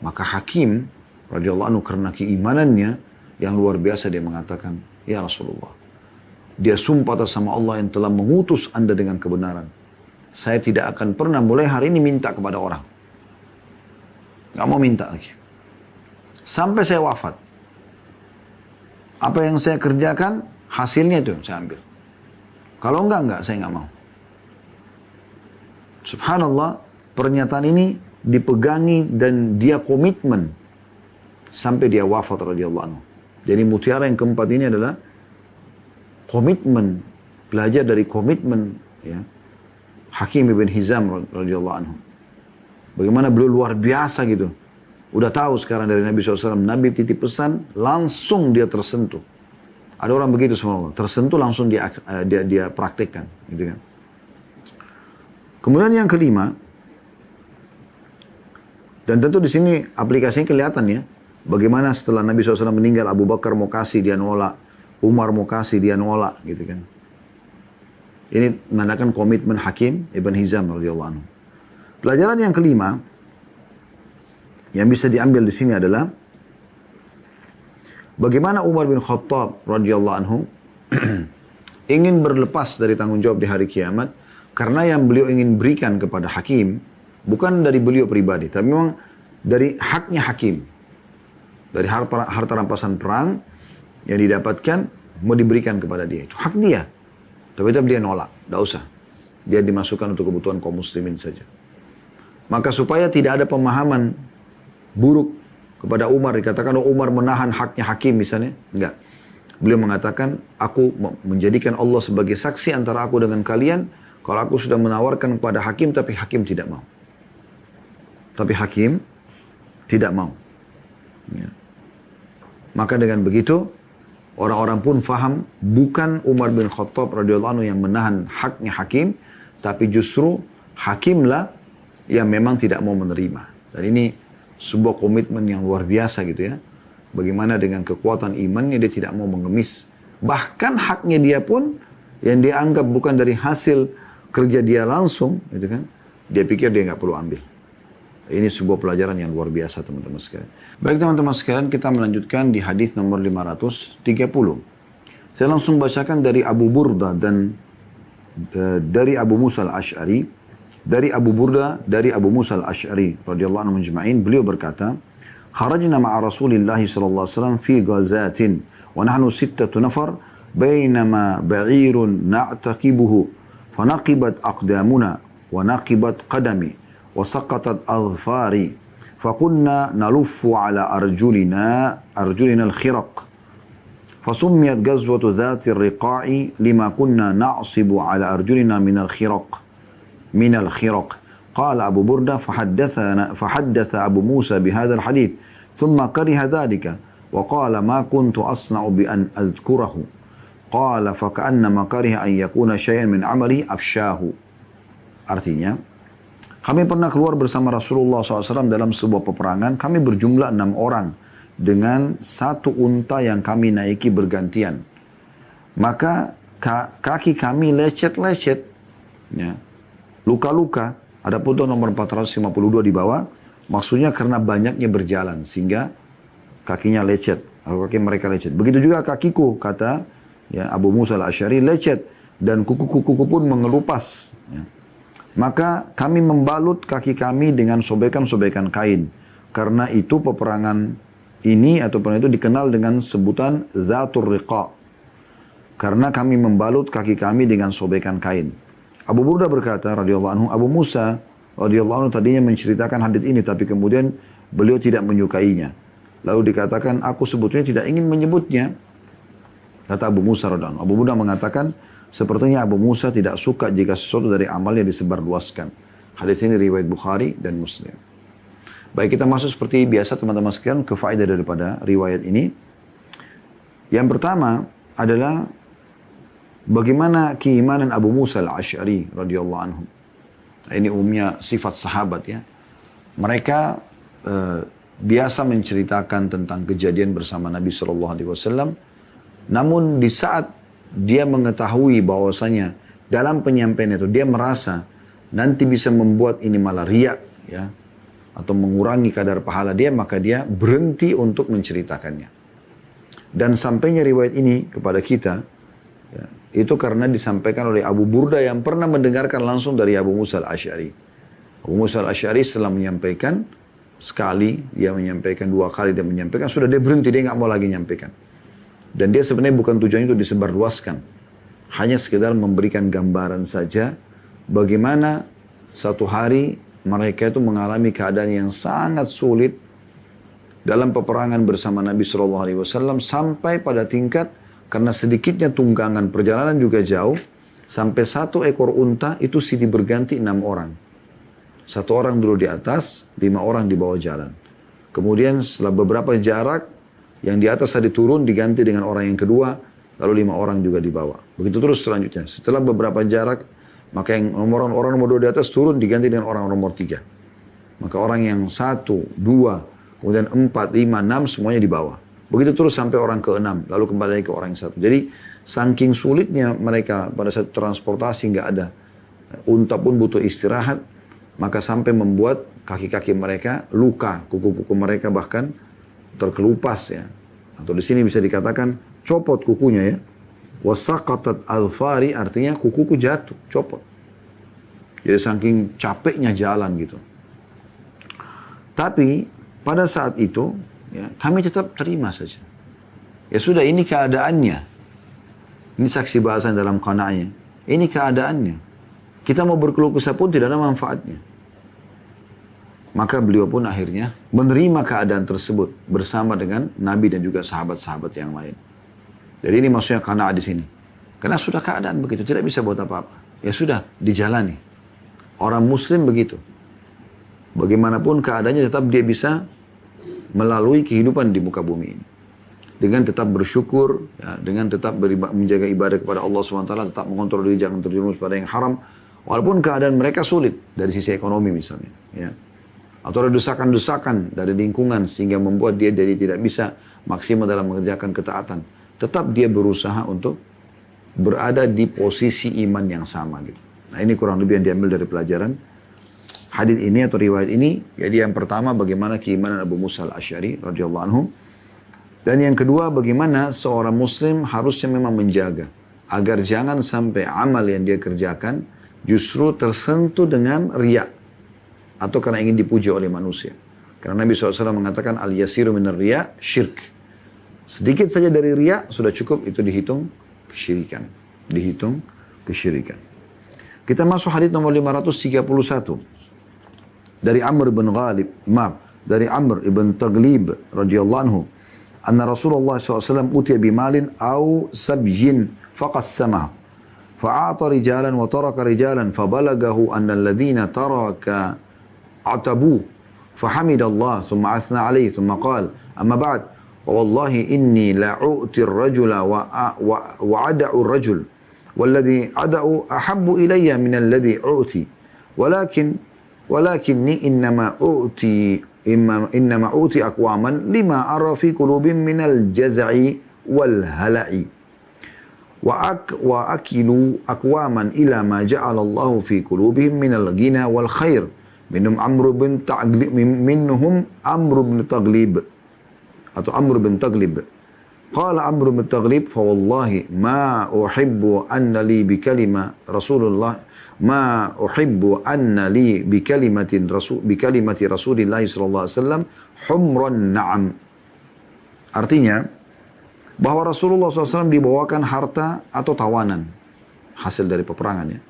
Maka Hakim radhiyallahu anhu karena keimanannya yang luar biasa dia mengatakan, ya Rasulullah, dia sumpah atas sama Allah yang telah mengutus Anda dengan kebenaran. Saya tidak akan pernah mulai hari ini minta kepada orang. Gak mau minta lagi. Sampai saya wafat. Apa yang saya kerjakan, hasilnya itu yang saya ambil. Kalau enggak, saya enggak mau. Subhanallah, pernyataan ini dipegangi dan dia komitmen sampai dia wafat radhiyallahu anhu. Jadi mutiara yang keempat ini adalah komitmen, belajar dari komitmen ya, Hakim ibn Hizam radhiyallahu anhu. Bagaimana beliau luar biasa gitu. Udah tahu sekarang dari Nabi SAW, Nabi titip pesan, langsung dia tersentuh. Ada orang begitu semua, tersentuh langsung dia praktekkan, gitu kan. Kemudian yang kelima, dan tentu di sini aplikasinya kelihatan ya, bagaimana setelah Nabi SAW meninggal, Abu Bakar mau kasih dia nolak, Umar mau kasih dia nolak, gitu kan. Ini menandakan komitmen Hakim ibn Hizam radhiyallahu anhu. Pelajaran yang kelima yang bisa diambil di sini adalah bagaimana Umar bin Khattab radhiyallahu anhu ingin berlepas dari tanggung jawab di hari kiamat karena yang beliau ingin berikan kepada hakim bukan dari beliau pribadi, tapi memang dari haknya hakim. Dari harta rampasan perang yang didapatkan mau diberikan kepada dia. Itu hak dia. Tapi tetap dia nolak. Tidak usah. Dia dimasukkan untuk kebutuhan kaum muslimin saja. Maka supaya tidak ada pemahaman buruk kepada Umar. Dikatakan Umar menahan haknya hakim misalnya. Enggak. Beliau mengatakan, aku menjadikan Allah sebagai saksi antara aku dengan kalian. Kalau aku sudah menawarkan kepada hakim, tapi hakim tidak mau. Tapi hakim tidak mau. Ya. Maka dengan begitu, orang-orang pun faham, bukan Umar bin Khattab radhiyallahu anhu yang menahan haknya hakim, tapi justru hakimlah yang memang tidak mau menerima. Dan ini sebuah komitmen yang luar biasa gitu ya. Bagaimana dengan kekuatan imannya dia tidak mau mengemis. Bahkan haknya dia pun yang dia anggap bukan dari hasil kerja dia langsung, gitu kan. Dia pikir dia nggak perlu ambil. Ini sebuah pelajaran yang luar biasa teman-teman sekalian. Baik teman-teman sekalian, kita melanjutkan di hadis nomor 530. Saya langsung bacakan dari Abu Burda dan dari Abu Musa al-Ash'ari. Dari Abu Burda, dari Abu Musa al-Ash'ari radhiyallahu anhu majma'in, beliau berkata, "Kharajna ma'a Rasulillah sallallahu alaihi wasallam fi ghazatin wa nahnu 6 nafar bainama ba'irun na'taqibuhu fa naqibat aqdamuna wa naqibat qadami." وسقطت أظفاري فكنا نلف على أرجلنا الخرق فسميت غزوة ذات الرقاع لما كنا نعصب على أرجلنا من الخرق قال أبو بردة فحدث أبو موسى بهذا الحديث ثم كره ذلك وقال ما كنت أصنع بأن أذكره قال فكأنما كره أن يكون شيئا من عمله أفشاه. Artinya, kami pernah keluar bersama Rasulullah SAW dalam sebuah peperangan. Kami berjumlah 6 orang dengan satu unta yang kami naiki bergantian. Maka kaki kami lecet-lecet, ya, luka-luka. Ada foto nomor 452 di bawah. Maksudnya karena banyaknya berjalan sehingga kakinya lecet. Atau kaki mereka lecet. Begitu juga kakiku, kata ya, Abu Musa al-Ash'ari, lecet. Dan kuku-kuku pun mengelupas. Ya. Maka kami membalut kaki kami dengan sobekan-sobekan kain. Karena itu peperangan ini atau peperangan itu dikenal dengan sebutan Zatur Riqa. Karena kami membalut kaki kami dengan sobekan kain. Abu Burda berkata radhiyallahu anhu, Abu Musa radhiyallahu anhu tadinya menceritakan hadits ini tapi kemudian beliau tidak menyukainya. Lalu dikatakan aku sebetulnya tidak ingin menyebutnya. Kata Abu Musa radhiyallahu anhu. Abu Burda mengatakan sepertinya Abu Musa tidak suka jika sesuatu dari amalnya disebarluaskan. Hadis ini riwayat Bukhari dan Muslim. Baik, kita masuk seperti biasa teman-teman sekalian ke faedah daripada riwayat ini. Yang pertama adalah bagaimana keimanan Abu Musa al-Ash'ari radhiyallahu anhu. Ini umumnya sifat sahabat ya. Mereka biasa menceritakan tentang kejadian bersama Nabi SAW. Namun di saat dia mengetahui bahwasanya dalam penyampaian itu dia merasa nanti bisa membuat ini malah riak ya atau mengurangi kadar pahala dia, maka dia berhenti untuk menceritakannya. Dan sampainya riwayat ini kepada kita ya, itu karena disampaikan oleh Abu Burda yang pernah mendengarkan langsung dari Abu Musa al-Ash'ari. Abu Musa al-Ash'ari setelah menyampaikan sekali, dia menyampaikan 2 kali, dia menyampaikan, sudah dia berhenti, dia nggak mau lagi menyampaikan. Dan dia sebenarnya bukan tujuannya itu disebarluaskan. Hanya sekedar memberikan gambaran saja bagaimana satu hari mereka itu mengalami keadaan yang sangat sulit dalam peperangan bersama Nabi SAW sampai pada tingkat karena sedikitnya tunggangan perjalanan juga jauh sampai 1 ekor unta itu silih berganti 6 orang. 1 orang dulu di atas, 5 orang di bawah jalan. Kemudian setelah beberapa jarak yang di atas tadi turun diganti dengan orang yang kedua, lalu 5 orang juga di bawah. Begitu terus selanjutnya. Setelah beberapa jarak, maka yang orang nomor 2 di atas turun diganti dengan orang nomor 3. Maka orang yang 1, 2, kemudian 4, 5, 6 semuanya di bawah. Begitu terus sampai orang ke-6, lalu kembali lagi ke orang yang 1. Jadi saking sulitnya mereka pada saat transportasi nggak ada. Unta pun butuh istirahat. maka sampai membuat kaki-kaki mereka luka, kuku-kuku mereka bahkan terkelupas ya. Atau di sini bisa dikatakan copot kukunya ya. Wasaqatat alfari artinya kukuku jatuh, copot. Jadi saking capeknya jalan gitu. Tapi pada saat itu ya, kami tetap terima saja. Ya sudah, ini keadaannya. Ini saksi bahasan dalam qanaahnya. Ini keadaannya. Kita mau berkeluh kesah pun tidak ada manfaatnya. Maka beliau pun akhirnya menerima keadaan tersebut bersama dengan Nabi dan juga sahabat-sahabat yang lain. Jadi ini maksudnya qanaah di sini. Karena sudah keadaan begitu, tidak bisa buat apa-apa. Ya sudah, dijalani. Orang muslim begitu. Bagaimanapun keadaannya tetap dia bisa melalui kehidupan di muka bumi ini. Dengan tetap bersyukur, ya, dengan tetap menjaga ibadah kepada Allah SWT, tetap mengontrol diri, jangan terjerumus pada yang haram. Walaupun keadaan mereka sulit dari sisi ekonomi misalnya. Ya. Atau ada desakan-desakan dari lingkungan sehingga membuat dia jadi tidak bisa maksimal dalam mengerjakan ketaatan. Tetap dia berusaha untuk berada di posisi iman yang sama. Gitu. Nah ini kurang lebih yang diambil dari pelajaran hadits ini atau riwayat ini. Jadi yang pertama bagaimana keimanan Abu Musa al-Asy'ari radhiyallahu anhu. Dan yang kedua, bagaimana seorang muslim harusnya memang menjaga agar jangan sampai amal yang dia kerjakan justru tersentuh dengan riya atau karena ingin dipuji oleh manusia. Karena Nabi SAW mengatakan al-yasiru minar riya syirk. Sedikit saja dari riya sudah cukup, itu dihitung kesyirikan. Dihitung kesyirikan. Kita masuk hadits nomor 531 dari Amr bin Ghalib, dari Amr ibn Taglib radhiyallahu anhu. أن رسول الله صلى الله عليه وسلم أتي بمال أو سبي فقسمه فأعطى رجالا وترك رجالا فبلغه أن الذين ترك عتبوه فحمد الله ثم أثنى عليه ثم قال أما بعد والله إني لا أؤتي الرجل وأدع الرجل والذي أدع أحب إلي من الذي أؤتي ولكني إنما أؤتي أقواما لما أرى في قلوبهم من الجزع والهلع وأكلوا أقواما إلى ما جعل الله في قلوبهم من الغنى والخير منهم عمرو بن تغليب atau Amr bin Taglib. Qala Amr bin Taglib fa wallahi ma uhibbu anna li bi kalima Rasulullah ma uhibbu anna li bi kalimati Rasulillah sallallahu alaihi wasallam humran na'am. Artinya bahwa Rasulullah SAW dibawakan harta atau tawanan hasil dari peperangannya.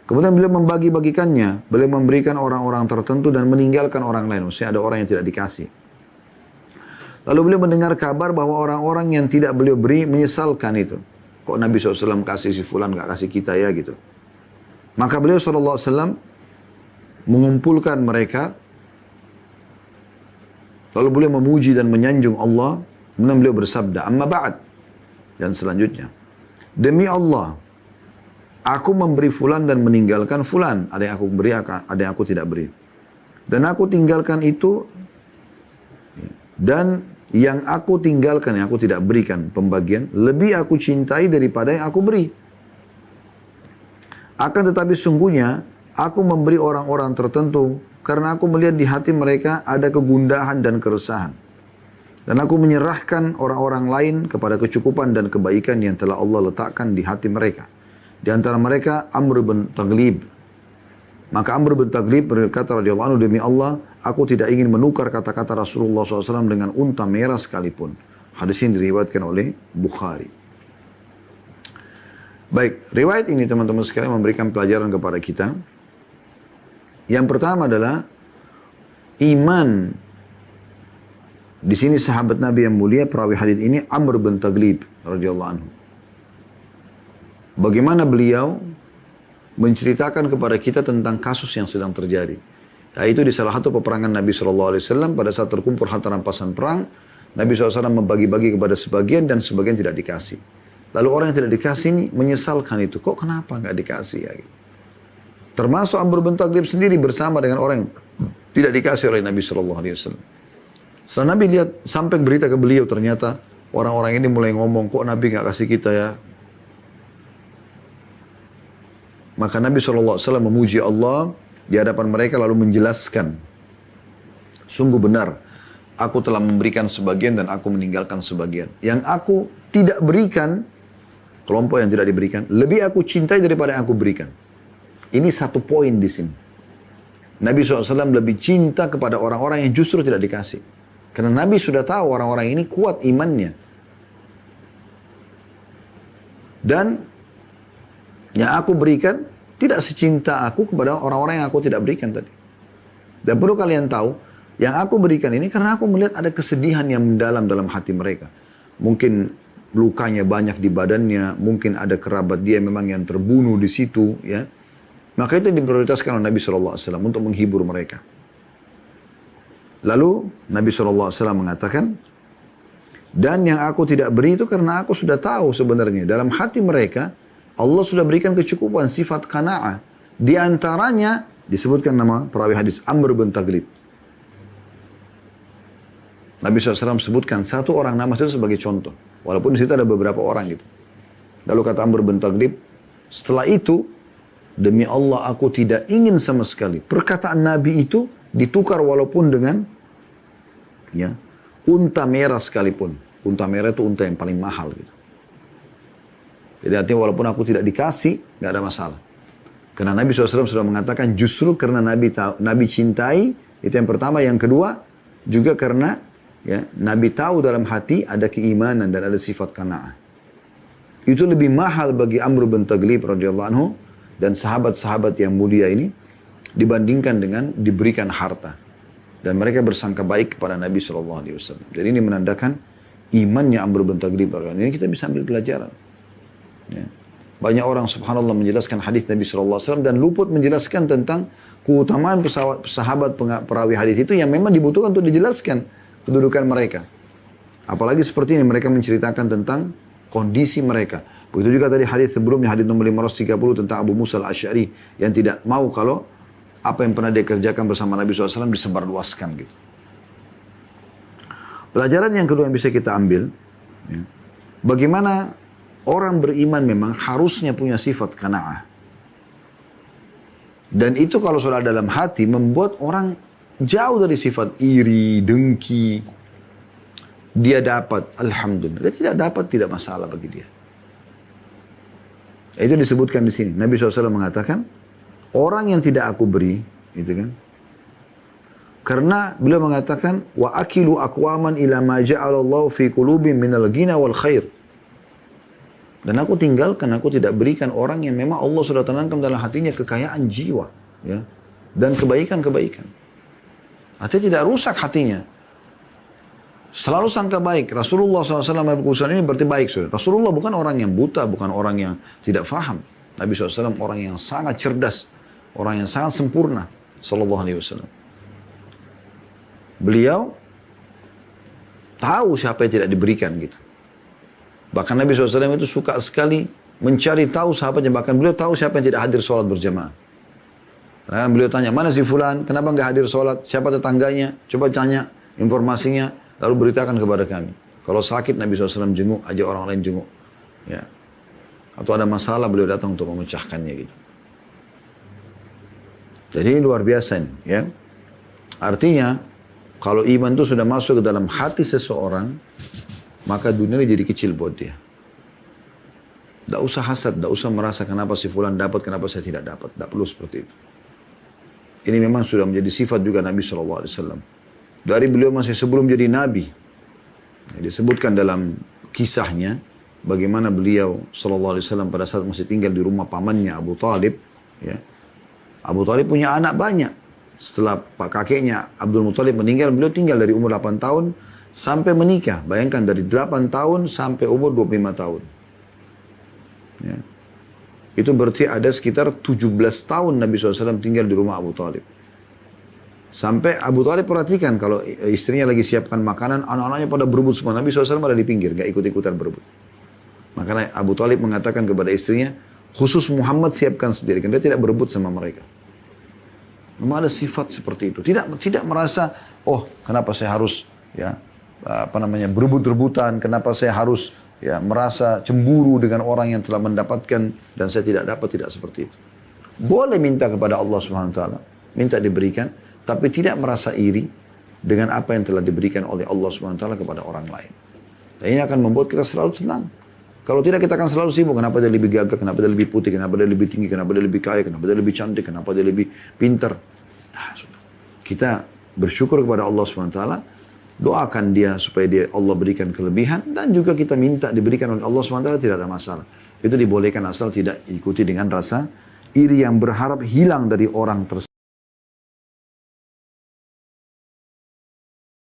Kemudian beliau membagi-bagikannya, beliau memberikan orang-orang tertentu dan meninggalkan orang lain. Maksudnya ada orang yang tidak dikasih. Lalu beliau mendengar kabar bahwa orang-orang yang tidak beliau beri menyesalkan itu. Kok Nabi SAW kasih si fulan gak kasih kita ya gitu. Maka beliau SAW mengumpulkan mereka. Lalu beliau memuji dan menyanjung Allah. Kemudian beliau bersabda, amma ba'd. Dan selanjutnya, demi Allah, aku memberi fulan dan meninggalkan fulan. Ada yang aku beri, ada yang aku tidak beri. Dan aku tinggalkan itu. Dan yang aku tinggalkan, yang aku tidak berikan pembagian, lebih aku cintai daripada yang aku beri. Akan tetapi sungguhnya, aku memberi orang-orang tertentu, karena aku melihat di hati mereka ada kegundahan dan keresahan. Dan aku menyerahkan orang-orang lain kepada kecukupan dan kebaikan yang telah Allah letakkan di hati mereka. Di antara mereka, Amr bin Taglib. Maka Amr bin Taglib berkata radhiyallahu anhu, demi Allah, aku tidak ingin menukar kata-kata Rasulullah SAW dengan unta merah sekalipun. Hadis ini diriwayatkan oleh Bukhari. Baik, riwayat ini teman-teman sekalian memberikan pelajaran kepada kita. Yang pertama adalah iman. Di sini sahabat Nabi yang mulia perawi hadis ini Amr bin Taglib radhiyallahu anhu. Bagaimana beliau menceritakan kepada kita tentang kasus yang sedang terjadi. Yaitu di salah satu peperangan Nabi SAW pada saat terkumpul harta rampasan perang, Nabi SAW membagi-bagi kepada sebagian dan sebagian tidak dikasih. Lalu orang yang tidak dikasih ini menyesalkan itu. Kok kenapa nggak dikasih ya? Termasuk Amr bin Taglib sendiri bersama dengan orang yang tidak dikasih oleh Nabi SAW. Setelah Nabi lihat sampai berita ke beliau, ternyata orang-orang ini mulai ngomong, kok Nabi nggak kasih kita ya? Maka Nabi SAW memuji Allah, di hadapan mereka lalu menjelaskan, sungguh benar, aku telah memberikan sebagian dan aku meninggalkan sebagian. Yang aku tidak berikan, kelompok yang tidak diberikan, lebih aku cintai daripada yang aku berikan. Ini satu poin di sini. Nabi SAW lebih cinta kepada orang-orang yang justru tidak dikasih. Karena Nabi sudah tahu orang-orang ini kuat imannya. Dan yang aku berikan tidak secinta aku kepada orang-orang yang aku tidak berikan tadi. Dan perlu kalian tahu, yang aku berikan ini karena aku melihat ada kesedihan yang mendalam dalam hati mereka. Mungkin lukanya banyak di badannya, mungkin ada kerabat dia memang yang terbunuh di situ, ya. Maka itu diprioritaskan oleh Nabi SAW untuk menghibur mereka. Lalu Nabi SAW mengatakan, dan yang aku tidak beri itu karena aku sudah tahu sebenarnya dalam hati mereka Allah sudah berikan kecukupan, sifat qana'ah. Di antaranya disebutkan nama perawi hadis Amr bin Taglib. Nabi SAW sebutkan satu orang nama itu sebagai contoh. Walaupun di situ ada beberapa orang gitu. Lalu kata Amr bin Taglib, setelah itu, demi Allah aku tidak ingin sama sekali. Perkataan Nabi itu ditukar walaupun dengan ya, unta merah sekalipun. Unta merah itu unta yang paling mahal gitu. Jadi artinya walaupun aku tidak dikasih, nggak ada masalah. Karena Nabi SAW sudah mengatakan justru karena Nabi cintai, itu yang pertama. Yang kedua, juga karena ya, Nabi tahu dalam hati ada keimanan dan ada sifat qanaah. Itu lebih mahal bagi Amr bin Taglib radhiyallahu anhu dan sahabat-sahabat yang mulia ini dibandingkan dengan diberikan harta. Dan mereka bersangka baik kepada Nabi SAW. Jadi ini menandakan imannya Amr bin Taglib. Ini kita bisa ambil pelajaran. Ya. Banyak orang subhanallah menjelaskan hadis Nabi SAW dan luput menjelaskan tentang keutamaan sahabat perawi hadis itu yang memang dibutuhkan untuk dijelaskan kedudukan mereka. Apalagi seperti ini mereka menceritakan tentang kondisi mereka. Begitu juga tadi hadis sebelumnya, hadis nomor 530 tentang Abu Musa al-Asy'ari yang tidak mau kalau apa yang pernah dia kerjakan bersama Nabi SAW disebarluaskan gitu. Pelajaran yang kedua yang bisa kita ambil, ya, bagaimana orang beriman memang harusnya punya sifat qanaah. Dan itu kalau sudah dalam hati membuat orang jauh dari sifat iri, dengki. Dia dapat, alhamdulillah. Dia tidak dapat, tidak masalah bagi dia. Itu disebutkan di sini. Nabi SAW mengatakan, orang yang tidak aku beri, gitu kan? Karena beliau mengatakan, wa akilu aqwaman ila ma ja'alallahu fi qulubihim minal ghina wal khair. Dan aku tinggalkan, aku tidak berikan orang yang memang Allah sudah tanamkan dalam hatinya kekayaan jiwa, ya, dan kebaikan-kebaikan. Artinya tidak rusak hatinya. Selalu sangka baik. Rasulullah SAW berkesan ini berarti baik. Saudara. Rasulullah bukan orang yang buta, bukan orang yang tidak faham. Nabi SAW orang yang sangat cerdas, orang yang sangat sempurna. Sallallahu Alaihi Wasallam. Beliau tahu siapa yang tidak diberikan gitu. Bahkan Nabi SAW itu suka sekali mencari tahu sahabatnya. Bahkan beliau tahu siapa yang tidak hadir sholat berjamaah. Nah, beliau tanya, mana si fulan? Kenapa nggak hadir sholat? Siapa tetangganya? Coba tanya informasinya. Lalu beritakan kepada kami. Kalau sakit Nabi SAW jenguk, aja orang lain jenguk. Ya. Atau ada masalah beliau datang untuk memecahkannya gitu. Jadi ini luar biasa ini. Ya. Artinya, kalau iman itu sudah masuk ke dalam hati seseorang, maka dunia ini jadi kecil buat dia. Tidak usah hasad, tidak usah merasa kenapa si fulan dapat, kenapa saya tidak dapat. Tidak perlu seperti itu. Ini memang sudah menjadi sifat juga Nabi SAW. Dari beliau masih sebelum jadi Nabi. Disebutkan dalam kisahnya, bagaimana beliau SAW pada saat masih tinggal di rumah pamannya Abu Talib. Ya. Abu Talib punya anak banyak. Setelah pak kakeknya Abdul Muttalib meninggal, beliau tinggal dari umur 8 tahun sampai menikah. Bayangkan dari 8 tahun sampai umur 25 tahun. Ya. Itu berarti ada sekitar 17 tahun Nabi SAW tinggal di rumah Abu Talib. Sampai Abu Talib perhatikan kalau istrinya lagi siapkan makanan, anak-anaknya pada berebut semua. Nabi SAW ada di pinggir, gak ikut-ikutan berebut. Makanya Abu Talib mengatakan kepada istrinya, khusus Muhammad siapkan sendiri. Karena dia tidak berebut sama mereka. Memang ada sifat seperti itu. Tidak merasa, oh kenapa saya harus ya berebut-rebutan, kenapa saya harus ya merasa cemburu dengan orang yang telah mendapatkan dan saya tidak dapat, tidak seperti itu. Boleh minta kepada Allah Subhanahu wa taala. minta diberikan, tapi tidak merasa iri dengan apa yang telah diberikan oleh Allah SWT kepada orang lain. Dan ini akan membuat kita selalu tenang. Kalau tidak kita akan selalu sibuk, kenapa dia lebih gagah, kenapa dia lebih putih, kenapa dia lebih tinggi, kenapa dia lebih kaya, kenapa dia lebih cantik, kenapa dia lebih pintar. Nah, kita bersyukur kepada Allah SWT, doakan dia supaya Allah berikan kelebihan, dan juga kita minta diberikan oleh Allah SWT, tidak ada masalah. Itu dibolehkan asal tidak ikuti dengan rasa iri yang berharap hilang dari orang tersebut.